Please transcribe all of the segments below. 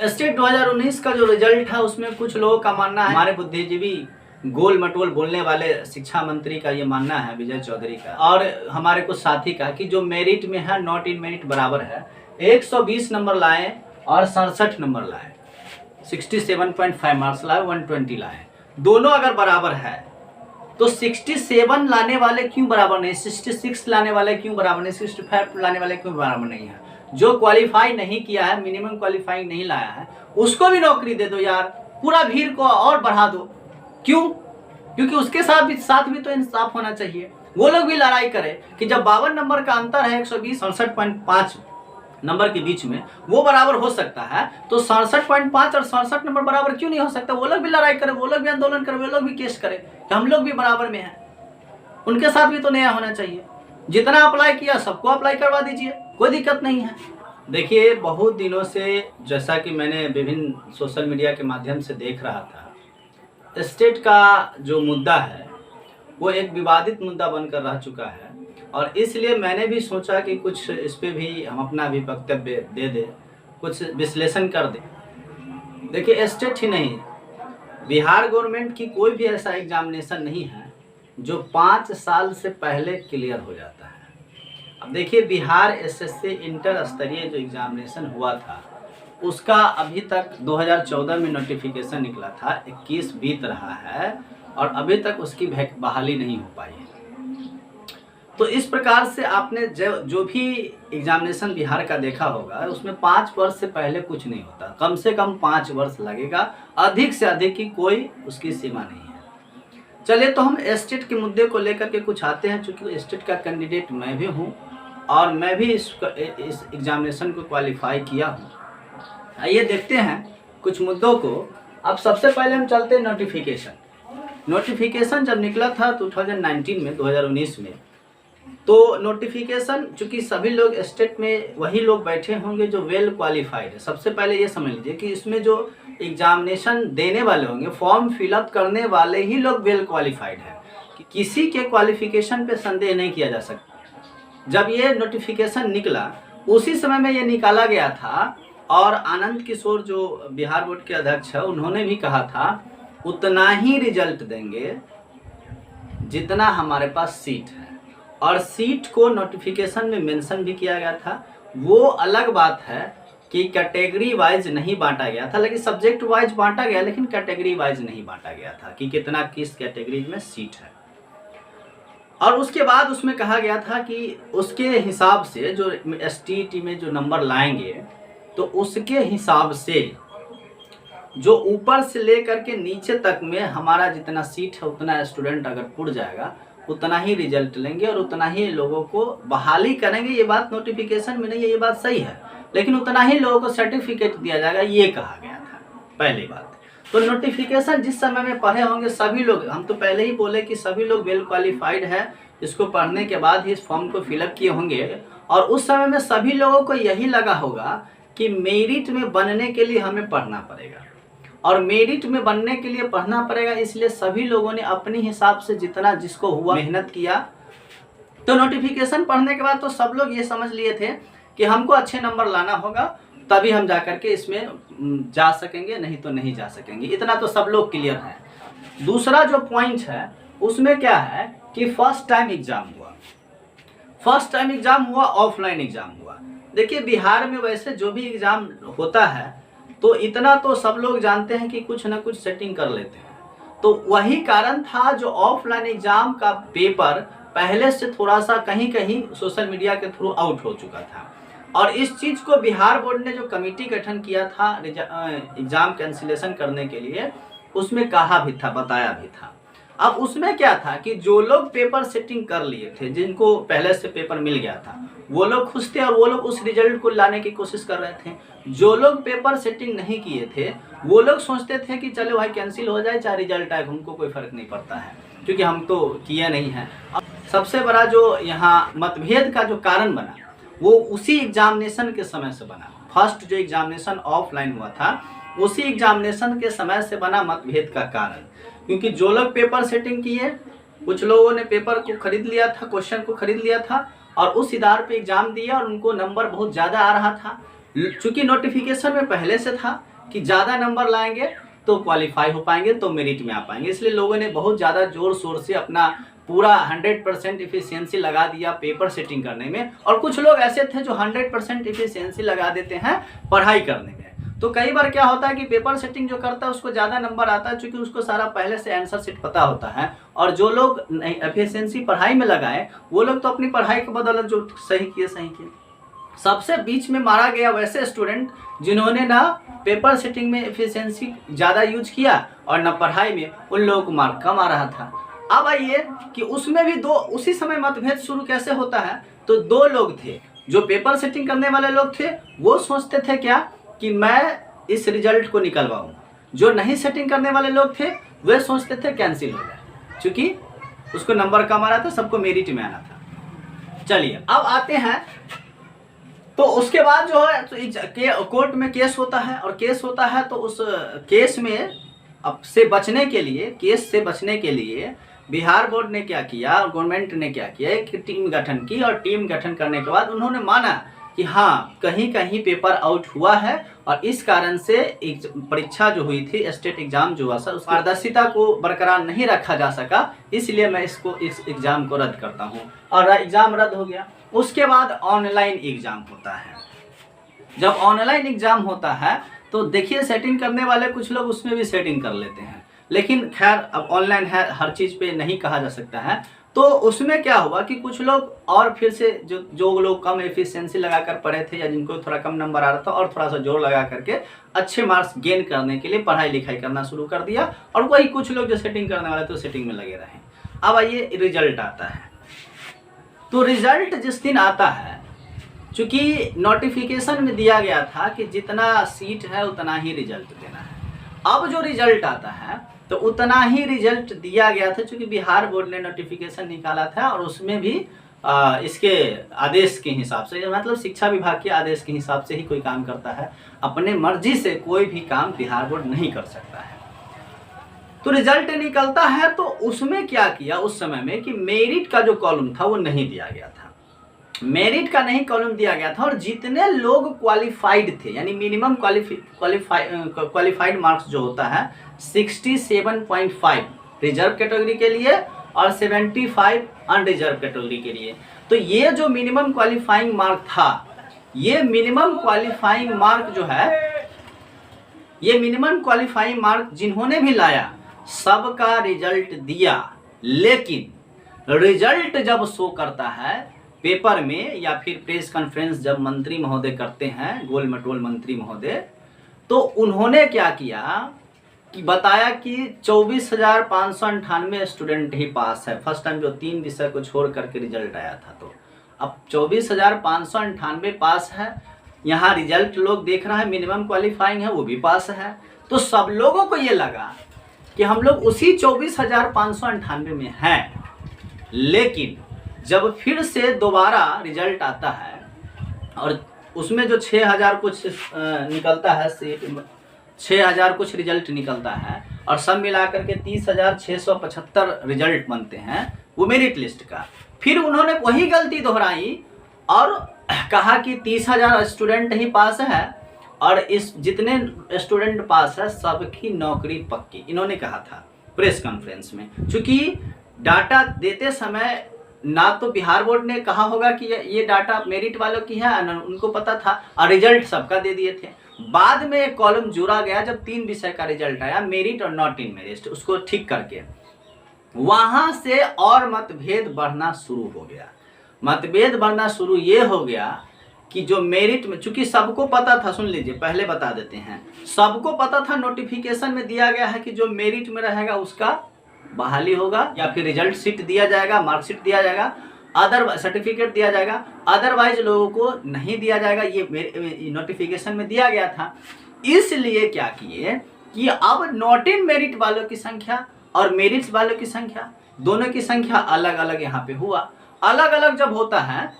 State 2019 का जो result है उसमें कुछ लोगों का मानना है, हमारे बुद्धिजीवी गोल मटोल बोलने वाले शिक्षा मंत्री का ये मानना है, विजय चौधरी का, और हमारे कुछ साथी का, कि जो मेरिट में है नॉट इन मेरिट बराबर है। 120 नंबर लाए और 67 नंबर लाए, 67.5 मार्क्स लाए, 120 लाए, दोनों अगर बराबर है तो 67 लाने वाले क्यों बराबर नहीं, 66 लाने वाले क्यों बराबर नहीं, 65 लाने वाले क्यों बराबर नहीं है। जो क्वालिफाई नहीं किया है, मिनिमम क्वालिफाई नहीं लाया है, उसको भी नौकरी दे दो यार, पूरा भीड़ को और बढ़ा दो। क्यों? क्योंकि उसके साथ भी तो इंसाफ होना चाहिए। वो लोग भी लड़ाई करें कि जब 52 नंबर का अंतर है 120 67.5 नंबर के बीच में, वो बराबर हो सकता है, तो 67.5 और 67 नंबर बराबर क्यों नहीं हो सकता। वो लोग भी लड़ाई करें, वो लोग भी आंदोलन करें, वो लोग भी केस करें कि हम लोग भी बराबर में हैं। उनके साथ भी तो नया होना चाहिए। जितना अप्लाई किया सबको अप्लाई करवा दीजिए, कोई दिक्कत नहीं है। देखिए, बहुत दिनों से जैसा कि मैंने विभिन्न सोशल मीडिया के माध्यम से देख रहा था, स्टेट का जो मुद्दा है वो एक विवादित मुद्दा बनकर रह चुका है, और इसलिए मैंने भी सोचा कि कुछ इस पे भी हम अपना भी वक्तव्य दे दें, कुछ विश्लेषण कर दें। देखिए, स्टेट ही नहीं, बिहार गवर्नमेंट की कोई भी ऐसा एग्जामिनेशन नहीं है जो 5 साल से पहले क्लियर हो जाता है। अब देखिए, बिहार एसएससी इंटर स्तरीय जो एग्जामिनेशन हुआ था उसका अभी तक 2014 में नोटिफिकेशन निकला था, 21 बीत रहा है और अभी तक उसकी बहाली नहीं हो पाई है। तो इस प्रकार से आपने जो भी एग्जामिनेशन बिहार का देखा होगा उसमें 5 वर्ष से पहले कुछ नहीं होता, कम से कम 5 वर्ष लगेगा, अधिक से अधिक की कोई उसकी सीमा नहीं है। चलिए, तो हम स्टेट के मुद्दे को लेकर के कुछ आते हैं। चूँकि स्टेट का कैंडिडेट मैं भी हूँ और मैं भी इस एग्जामिनेशन को क्वालिफाई किया हूँ। आइए देखते हैं कुछ मुद्दों को। अब सबसे पहले हम चलते हैं नोटिफिकेशन जब निकला था 2019 में, तो नोटिफिकेशन, चूँकि सभी लोग स्टेट में वही लोग बैठे होंगे जो वेल क्वालिफाइड है। सबसे पहले ये समझ लीजिए कि इसमें जो एग्जामिनेशन देने वाले होंगे, फॉर्म फिलअप करने वाले ही लोग वेल क्वालिफाइड है, कि किसी के क्वालिफिकेशन पे संदेह नहीं किया जा सकता। जब ये नोटिफिकेशन निकला उसी समय में ये निकाला गया था, और आनंद किशोर जो बिहार बोर्ड के अध्यक्ष है उन्होंने भी कहा था उतना ही रिजल्ट देंगे जितना हमारे पास सीट है, और सीट को नोटिफिकेशन में मेंशन भी किया गया था। वो अलग बात है कि कैटेगरी वाइज नहीं बांटा गया था, लेकिन सब्जेक्ट वाइज बांटा गया, लेकिन कैटेगरी वाइज नहीं बांटा गया था कि कितना किस कैटेगरी में सीट है। और उसके बाद उसमें कहा गया था कि उसके हिसाब से जो एसटीईटी में जो नंबर लाएंगे, तो उसके हिसाब से जो ऊपर से लेकर के नीचे तक में हमारा जितना सीट है उतना स्टूडेंट अगर पुर जाएगा उतना ही रिजल्ट लेंगे और उतना ही लोगों को बहाली करेंगे। ये बात नोटिफिकेशन में नहीं है, ये बात सही है, लेकिन उतना ही लोगों को सर्टिफिकेट दिया जाएगा, ये कहा गया था। पहली बात तो नोटिफिकेशन जिस समय में पढ़े होंगे सभी लोग, हम तो पहले ही बोले कि सभी लोग वेल क्वालिफाइड है, इसको पढ़ने के बाद ही इस फॉर्म को फिलअप किए होंगे, और उस समय में सभी लोगों को यही लगा होगा कि मेरिट में बनने के लिए हमें पढ़ना पड़ेगा, और मेरिट में बनने के लिए पढ़ना पड़ेगा, इसलिए सभी लोगों ने अपने हिसाब से जितना जिसको हुआ मेहनत किया। तो नोटिफिकेशन पढ़ने के बाद तो सब लोग ये समझ लिए थे कि हमको अच्छे नंबर लाना होगा, तभी हम जा करके इसमें जा सकेंगे, नहीं तो नहीं जा सकेंगे। इतना तो सब लोग क्लियर है। दूसरा जो पॉइंट है उसमें क्या है कि फर्स्ट टाइम एग्जाम हुआ, ऑफलाइन एग्जाम हुआ। देखिए, बिहार में वैसे जो भी एग्जाम होता है तो इतना तो सब लोग जानते हैं कि कुछ ना कुछ सेटिंग कर लेते हैं, तो वही कारण था जो ऑफलाइन एग्जाम का पेपर पहले से थोड़ा सा कहीं कहीं सोशल मीडिया के थ्रू आउट हो चुका था, और इस चीज़ को बिहार बोर्ड ने जो कमेटी गठन किया था एग्जाम कैंसिलेशन करने के लिए, उसमें कहा भी था, बताया भी था। अब उसमें क्या था कि जो लोग पेपर सेटिंग कर लिए थे, जिनको पहले से पेपर मिल गया था, वो लोग खुश थे और वो लोग उस रिजल्ट को लाने की कोशिश कर रहे थे। जो लोग पेपर सेटिंग नहीं किए थे वो लोग सोचते थे कि चलो भाई कैंसिल हो जाए, चाहे रिजल्ट आए, हमको कोई फर्क नहीं पड़ता है, क्योंकि हम तो किए नहीं हैं। अब सबसे बड़ा जो यहाँ मतभेद का जो कारण बना वो उसी एग्जामिनेशन के समय से बना। फर्स्ट जो एग्जामिनेशन ऑफलाइन हुआ था उसी एग्जामिनेशन के समय से बना मतभेद का कारण, क्योंकि जो लोग पेपर सेटिंग किए, कुछ लोगों ने पेपर को खरीद लिया था, क्वेश्चन को खरीद लिया था और उस आधार पे एग्जाम दिया और उनको नंबर बहुत ज़्यादा आ रहा था। चूँकि नोटिफिकेशन में पहले से था कि ज़्यादा नंबर लाएंगे तो क्वालिफाई हो पाएंगे, तो मेरिट में आ पाएंगे। इसलिए लोगों ने बहुत ज़्यादा जोर शोर से अपना पूरा 100% इफिशियंसी लगा दिया पेपर सेटिंग करने में। और कुछ लोग ऐसे थे जो 100% इफिशियंसी लगा देते हैं पढ़ाई करने में। तो कई बार क्या होता है कि पेपर सेटिंग जो करता है उसको ज़्यादा नंबर आता है, क्योंकि उसको सारा पहले से आंसर शीट पता होता है। और जो लोग एफिशिएंसी पढ़ाई में लगाए वो लोग तो अपनी पढ़ाई के बदौलत जो सही किए। सबसे बीच में मारा गया वैसे स्टूडेंट जिन्होंने ना पेपर सेटिंग में एफिशिएंसी ज़्यादा यूज किया और ना पढ़ाई में, उन लोगों को मार्क कम आ रहा था। अब आइए कि उसमें भी उसी समय मतभेद शुरू कैसे होता है। तो दो लोग थे, जो पेपर सेटिंग करने वाले लोग थे वो सोचते थे क्या कि मैं इस रिजल्ट को निकलवाऊँ। जो नहीं सेटिंग करने वाले लोग थे वे सोचते थे कैंसिल हो जाए, क्योंकि उसको नंबर कम आ रहा था, सबको मेरिट में आना था। चलिए अब आते हैं, तो उसके बाद जो है तो कोर्ट में केस होता है, और केस होता है तो उस केस में केस से बचने के लिए बिहार बोर्ड ने क्या किया और गवर्नमेंट ने क्या किया, एक टीम गठन की। और टीम गठन करने के बाद उन्होंने माना कि हाँ कहीं कहीं पेपर आउट हुआ है, और इस कारण से परीक्षा जो हुई थी, स्टेट एग्जाम जो हुआ था, उस पारदर्शिता को बरकरार नहीं रखा जा सका, इसलिए मैं इस एग्जाम को रद्द करता हूँ। और एग्जाम रद्द हो गया। उसके बाद ऑनलाइन एग्जाम होता है। जब ऑनलाइन एग्जाम होता है तो देखिए सेटिंग करने वाले कुछ लोग उसमें भी सेटिंग कर लेते हैं, लेकिन खैर अब ऑनलाइन है, हर चीज़ पे नहीं कहा जा सकता है। तो उसमें क्या हुआ कि कुछ लोग और फिर से जो लोग कम एफिशिएंसी लगाकर पढ़े थे या जिनको थोड़ा कम नंबर आ रहा था, और थोड़ा सा जोर लगा करके अच्छे मार्क्स गेन करने के लिए पढ़ाई लिखाई करना शुरू कर दिया। और वही कुछ लोग जो सेटिंग करने वाले थे सेटिंग में लगे रहे। अब आइए रिजल्ट आता है। तो रिजल्ट जिस दिन आता है, चूँकि नोटिफिकेशन में दिया गया था कि जितना सीट है उतना ही रिजल्ट देना है। अब जो रिजल्ट आता है तो उतना ही रिजल्ट दिया गया था, क्योंकि बिहार बोर्ड ने नोटिफिकेशन निकाला था और उसमें भी इसके आदेश के हिसाब से, मतलब शिक्षा विभाग के आदेश के हिसाब से ही कोई काम करता है। अपने मर्जी से कोई भी काम बिहार बोर्ड नहीं कर सकता है। तो रिजल्ट निकलता है तो उसमें क्या किया उस समय में कि मेरिट का जो कॉलम था वो नहीं दिया गया था। मेरिट का नहीं कॉलम दिया गया था, और जितने लोग क्वालिफाइड थे, यानी मिनिमम क्वालिफाइड मार्क्स जो होता है 67.5 रिजर्व कैटेगरी के लिए और 75 अनरिजर्व कैटेगरी के लिए। तो ये जो मिनिमम क्वालिफाइंग मार्क था, ये मिनिमम क्वालिफाइंग मार्क जो है, ये मिनिमम क्वालिफाइंग मार्क जिन्होंने भी लाया सबका रिजल्ट दिया। लेकिन रिजल्ट जब शो करता है पेपर में या फिर प्रेस कॉन्फ्रेंस जब मंत्री महोदय करते हैं, गोल मटोल मंत्री महोदय, तो उन्होंने क्या किया कि बताया कि 24,598 स्टूडेंट ही पास है। फर्स्ट टाइम जो 3 विषय को छोड़ करके रिजल्ट आया था, तो अब 24,598 पास है। यहाँ रिजल्ट लोग देख रहा है, मिनिमम क्वालिफाइंग है वो भी पास है। तो सब लोगों को ये लगा कि हम लोग उसी 24,598 में हैं। लेकिन जब फिर से दोबारा रिजल्ट आता है और उसमें जो 6,000 कुछ निकलता है, 6,000 कुछ रिजल्ट निकलता है, और सब मिलाकर के 30,675 रिजल्ट बनते हैं वो मेरिट लिस्ट का। फिर उन्होंने वही गलती दोहराई और कहा कि 30,000 स्टूडेंट ही पास है, और इस जितने स्टूडेंट पास है सबकी नौकरी पक्की, इन्होंने कहा था प्रेस कॉन्फ्रेंस में। चूँकि डाटा देते समय ना तो बिहार बोर्ड ने कहा होगा कि ये डाटा मेरिट वालों की है, उनको पता था, और रिजल्ट सबका दे दिए थे। बाद में एक कॉलम जोड़ा गया जब 3 विषय का रिजल्ट आया, मेरिट और नॉट इन मेरिट, उसको ठीक करके वहां से और मतभेद बढ़ना शुरू हो गया। मतभेद बढ़ना शुरू ये हो गया कि जो मेरिट में, चूंकि सबको पता था, सुन लीजिए पहले बता देते हैं, सबको पता था नोटिफिकेशन में दिया गया है कि जो मेरिट में रहेगा उसका बहाली होगा या फिर रिजल्ट शीट दिया जाएगा, मार्कशीट दिया जाएगा, अदर सर्टिफिकेट दिया जाएगा, अदरवाइज लोगों को नहीं दिया जाएगा। ये नोटिफिकेशन में दिया गया था। इसलिए क्या किए कि अब नॉट इन मेरिट वालों की संख्या और मेरिट्स वालों की संख्या, दोनों की संख्या अलग अलग यहाँ पे हुआ। अलग अलग जब होता है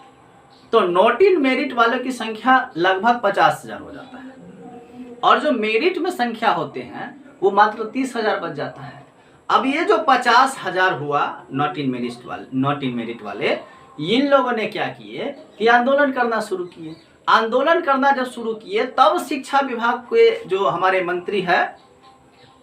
तो नॉट इन मेरिट वालों की संख्या लगभग 50,000 हो जाता है, और जो मेरिट में संख्या होते हैं वो मात्र 30,000 बच जाता है। अब ये जो 50,000 हुआ नॉट इन मेरिट वाले, इन लोगों ने क्या किए कि आंदोलन करना शुरू किए। आंदोलन करना जब शुरू किए तब शिक्षा विभाग के जो हमारे मंत्री है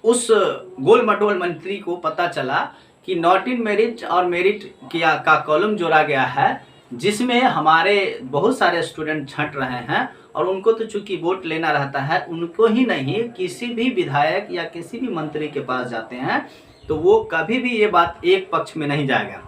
उस गोल मटोल मंत्री को पता चला कि नॉट इन मेरिट और मेरिट का कॉलम जोड़ा गया है, जिसमें हमारे बहुत सारे स्टूडेंट छंट रहे हैं और उनको तो चूंकि वोट लेना रहता है, उनको ही नहीं किसी भी विधायक या किसी भी मंत्री के पास जाते हैं तो वो कभी भी ये बात एक पक्ष में नहीं जाएगा,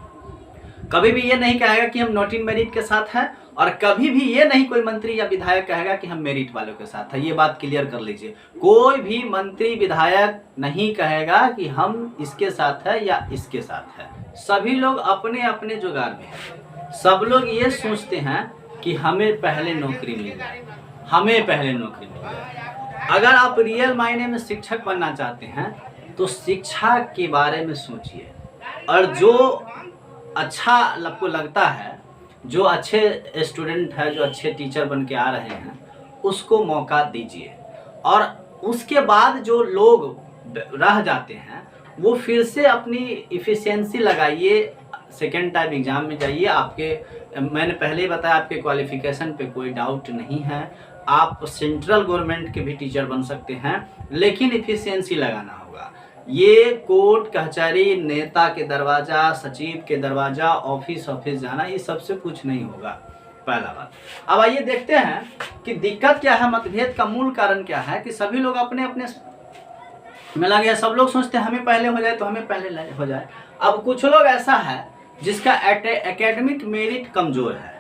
कभी भी ये नहीं कहेगा कि हम नॉट इन मेरिट के साथ हैं, और कभी भी ये नहीं कोई मंत्री या विधायक कहेगा कि हम मेरिट वालों के साथ है। ये बात क्लियर कर लीजिए, कोई भी मंत्री विधायक नहीं कहेगा कि हम इसके साथ है या इसके साथ है। सभी लोग अपने अपने जुगाड़ में हैं। सब लोग ये सोचते हैं कि हमें पहले नौकरी मिल जाए, हमें पहले नौकरी मिल जाए। अगर आप रियल मायने में शिक्षक बनना चाहते हैं तो शिक्षा के बारे में सोचिए, और जो अच्छा आपको लगता है, जो अच्छे स्टूडेंट है, जो अच्छे टीचर बन के आ रहे हैं, उसको मौका दीजिए। और उसके बाद जो लोग रह जाते हैं वो फिर से अपनी इफ़िशियंसी लगाइए, सेकेंड टाइम एग्ज़ाम में जाइए। मैंने पहले ही बताया, आपके क्वालिफ़िकेशन पे कोई डाउट नहीं है, आप सेंट्रल गवर्नमेंट के भी टीचर बन सकते हैं, लेकिन इफ़िशियंसी लगाना होगा। ये कोर्ट कचहरी, नेता के दरवाज़ा, सचिव के दरवाज़ा, ऑफिस जाना, ये सबसे कुछ नहीं होगा, पहला बात। अब आइए देखते हैं कि दिक्कत क्या है, मतभेद का मूल कारण क्या है कि सभी लोग अपने अपने में लगे हैं। सब लोग सोचते हैं हमें पहले हो जाए तो हमें पहले हो जाए। अब कुछ लोग ऐसा है जिसका एकेडमिक मेरिट कमज़ोर है,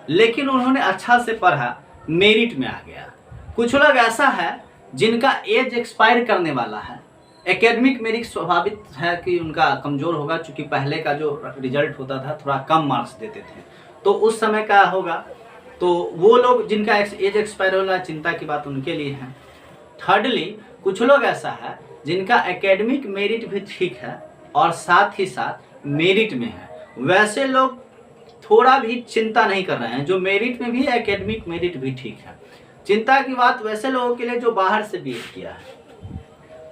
लेकिन उन्होंने अच्छा से पढ़ा, मेरिट में आ गया। कुछ लोग ऐसा है जिनका एज एक्सपायर करने वाला है, एकेडमिक मेरिट स्वाभाविक है कि उनका कमज़ोर होगा, चूँकि पहले का जो रिजल्ट होता था थोड़ा कम मार्क्स देते थे, तो उस समय का होगा, तो वो लोग जिनका एज एक्सपायर होना, चिंता की बात उनके लिए है। थर्डली, कुछ लोग ऐसा है जिनका एकेडमिक मेरिट भी ठीक है और साथ ही साथ मेरिट में है, वैसे लोग थोड़ा भी चिंता नहीं कर रहे हैं, जो मेरिट में भी है, एकेडमिक मेरिट भी ठीक है। चिंता की बात वैसे लोगों के लिए जो बाहर से बीएड किया है,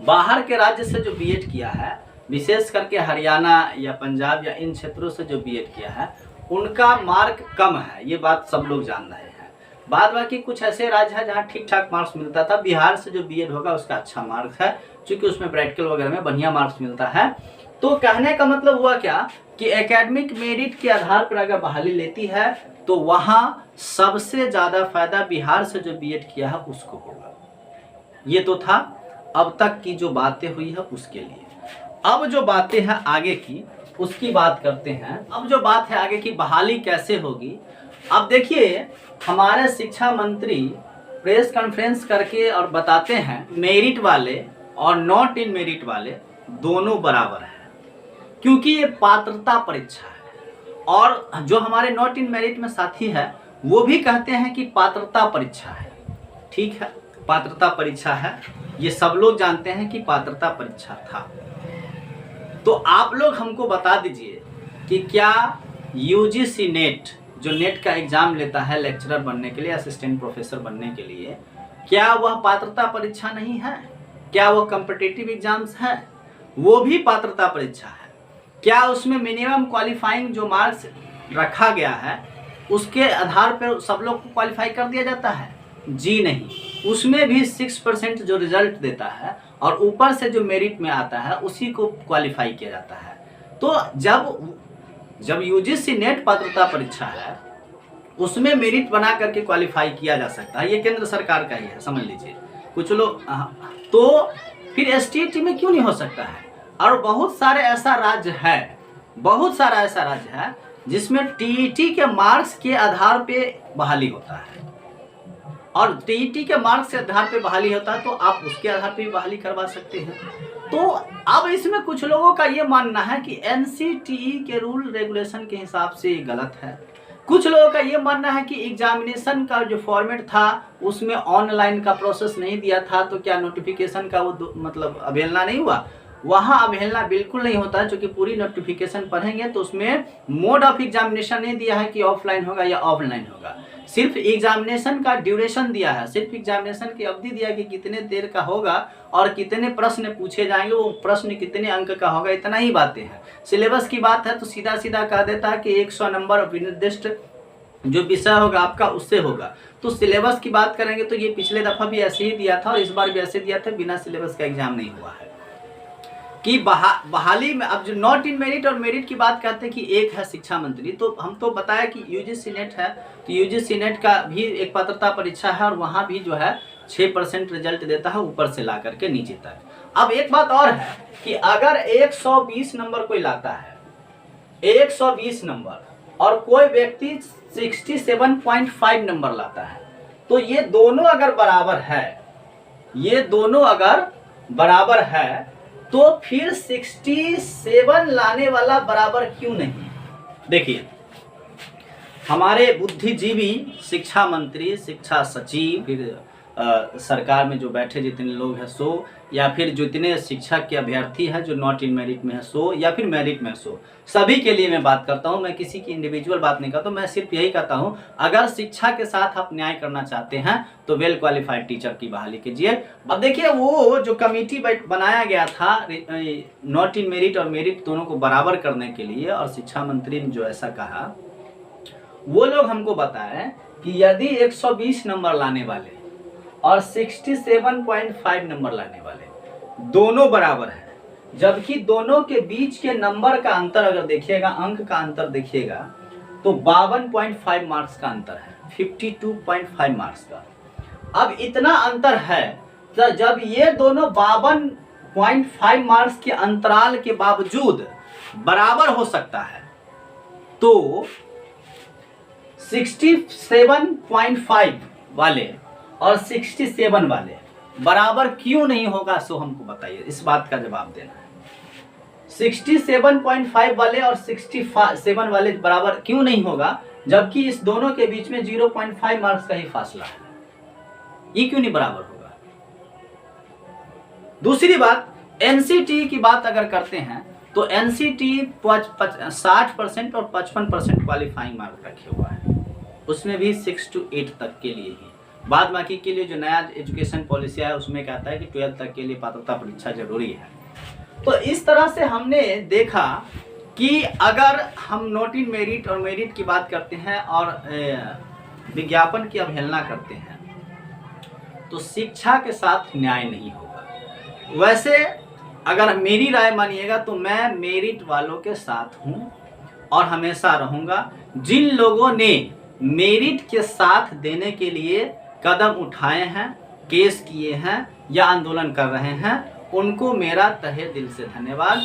बाहर के राज्य से जो बीएड किया है, विशेष करके हरियाणा या पंजाब या इन क्षेत्रों से जो बीएड किया है, उनका मार्क कम है, ये बात सब लोग जान रहे हैं। बाद बाकी कुछ ऐसे राज्य है जहाँ ठीक ठाक मार्क्स मिलता था। बिहार से जो बीएड होगा उसका अच्छा मार्क्स है, क्योंकि उसमें प्रैक्टिकल वगैरह में बढ़िया मार्क्स मिलता है। तो कहने का मतलब हुआ क्या कि एकेडमिक मेरिट के आधार पर अगर बहाली लेती है तो वहाँ सबसे ज़्यादा फायदा बिहार से जो बीएड किया है उसको होगा। ये तो था अब तक की जो बातें हुई है उसके लिए। अब जो बातें हैं आगे की, उसकी बात करते हैं। अब जो बात है आगे की, बहाली कैसे होगी। अब देखिए, हमारे शिक्षा मंत्री प्रेस कॉन्फ्रेंस करके और बताते हैं मेरिट वाले और नॉट इन मेरिट वाले दोनों बराबर हैं, क्योंकि ये पात्रता परीक्षा है। और जो हमारे नॉट इन मेरिट में साथी है वो भी कहते हैं कि पात्रता परीक्षा है। ठीक है, पात्रता परीक्षा है, ये सब लोग जानते हैं कि पात्रता परीक्षा था। तो आप लोग हमको बता दीजिए कि क्या यूजीसी नेट, जो नेट का एग्ज़ाम लेता है लेक्चरर बनने के लिए, असिस्टेंट प्रोफेसर बनने के लिए, क्या वह पात्रता परीक्षा नहीं है? क्या वो कॉम्पिटिटिव एग्जाम्स है? वो भी पात्रता परीक्षा है। क्या उसमें मिनिमम क्वालिफाइंग जो मार्क्स रखा गया है उसके आधार पर सब लोग को क्वालिफाई कर दिया जाता है? जी नहीं, उसमें भी 6% जो रिजल्ट देता है और ऊपर से जो मेरिट में आता है उसी को क्वालिफाई किया जाता है। तो जब यूजीसी नेट पात्रता परीक्षा है उसमें मेरिट बना करके क्वालिफाई किया जा सकता है, ये केंद्र सरकार का ही है, समझ लीजिए। कुछ लोग तो फिर एसटीईटी में क्यों नहीं हो सकता है? और बहुत सारे ऐसा राज्य है, बहुत सारा ऐसा राज्य है जिसमें टीईटी के मार्क्स के आधार पे बहाली होता है, और टीईटी के मार्क्स के आधार पे बहाली होता है तो आप उसके आधार पे भी बहाली करवा सकते हैं। तो अब इसमें कुछ लोगों का ये मानना है कि एनसीटीई के रूल रेगुलेशन के हिसाब से ये गलत है। कुछ लोगों का ये मानना है कि एग्जामिनेशन का जो फॉर्मेट था उसमें ऑनलाइन का प्रोसेस नहीं दिया था, तो क्या नोटिफिकेशन का वो मतलब अवहेलना नहीं हुआ? वहाँ अवहेलना बिल्कुल नहीं होता है, क्योंकि पूरी नोटिफिकेशन पढ़ेंगे तो उसमें मोड ऑफ एग्जामिनेशन नहीं दिया है कि ऑफलाइन होगा या ऑनलाइन होगा, सिर्फ एग्जामिनेशन का ड्यूरेशन दिया है, सिर्फ एग्जामिनेशन की अवधि दिया कि कितने देर का होगा और कितने प्रश्न पूछे जाएंगे, वो प्रश्न कितने अंक का होगा, इतना ही बातें हैं। सिलेबस की बात है तो सीधा सीधा कह देता है कि 100 नंबर विनिर्दिष्ट जो विषय होगा आपका उससे होगा। तो सिलेबस की बात करेंगे तो ये पिछले दफा भी ऐसे ही दिया था और इस बार भी ऐसे दिया था, बिना सिलेबस का एग्जाम नहीं हुआ है। कि बहाली में अब जो नॉट इन मेरिट और मेरिट की बात करते हैं कि एक है शिक्षा मंत्री, तो हम तो बताया कि यूजीसी नेट है, तो यूजीसी नेट का भी एक पात्रता परीक्षा है और वहाँ भी जो है 6% रिजल्ट देता है ऊपर से ला करके नीचे तक। अब एक बात और है कि अगर 120 नंबर कोई लाता है, 120 नंबर, और कोई व्यक्ति 67.5 नंबर लाता है, तो ये दोनों अगर बराबर है, ये दोनों अगर बराबर है, तो फिर 67 लाने वाला बराबर क्यों नहीं? देखिए, हमारे बुद्धिजीवी शिक्षा मंत्री, शिक्षा सचिव, फिर सरकार में जो बैठे जितने लोग हैं सो, या फिर जितने शिक्षक के अभ्यर्थी हैं जो नॉट इन मेरिट में है सो, या फिर मेरिट में सो, सभी के लिए मैं बात करता हूं। मैं किसी की इंडिविजुअल बात नहीं करता हूं। मैं सिर्फ यही कहता हूं, अगर शिक्षा के साथ आप न्याय करना चाहते हैं तो वेल क्वालिफाइड टीचर की बहाली कीजिए। अब देखिए, वो जो कमेटी बनाया गया था नॉट इन मेरिट और मेरिट दोनों को बराबर करने के लिए, और शिक्षा मंत्री ने जो ऐसा कहा, वो लोग हमको बताएं कि यदि 120 नंबर लाने वाले और 67.5 नंबर लाने वाले दोनों बराबर हैं, जबकि दोनों के बीच के नंबर का अंतर अगर देखिएगा, अंक का अंतर देखिएगा, तो 52.5 मार्क्स का अंतर है, 52.5 मार्क्स का। अब इतना अंतर है, तो जब ये दोनों 52.5 मार्क्स के अंतराल के बावजूद बराबर हो सकता है, तो 67.5 वाले और 67 वाले बराबर क्यों नहीं होगा? सो हमको बताइए, इस बात का जवाब देना है। 67.5 वाले और 67 वाले बराबर क्यों नहीं होगा, जबकि इस दोनों के बीच में 0.5 मार्क्स का ही फासला है? ये क्यों नहीं बराबर होगा? दूसरी बात, एनसीटी की बात अगर करते हैं तो एनसीटी 60% और 55% क्वालिफाइंग मार्क रखे हुआ है, उसमें भी 6 to 8 तक के लिए ही। बाद बाकी के लिए जो नया एजुकेशन पॉलिसी है उसमें कहता है कि 12 तक के लिए पात्रता परीक्षा जरूरी है। तो इस तरह से हमने देखा कि अगर हम नॉट इन मेरिट और मेरिट की बात करते हैं और विज्ञापन की अवहेलना करते हैं, तो शिक्षा के साथ न्याय नहीं होगा। वैसे अगर मेरी राय मानिएगा तो मैं मेरिट वालों के साथ हूं और हमेशा रहूंगा। जिन लोगों ने मेरिट के साथ देने के लिए कदम उठाए हैं, केस किए हैं या आंदोलन कर रहे हैं, उनको मेरा तहे दिल से धन्यवाद।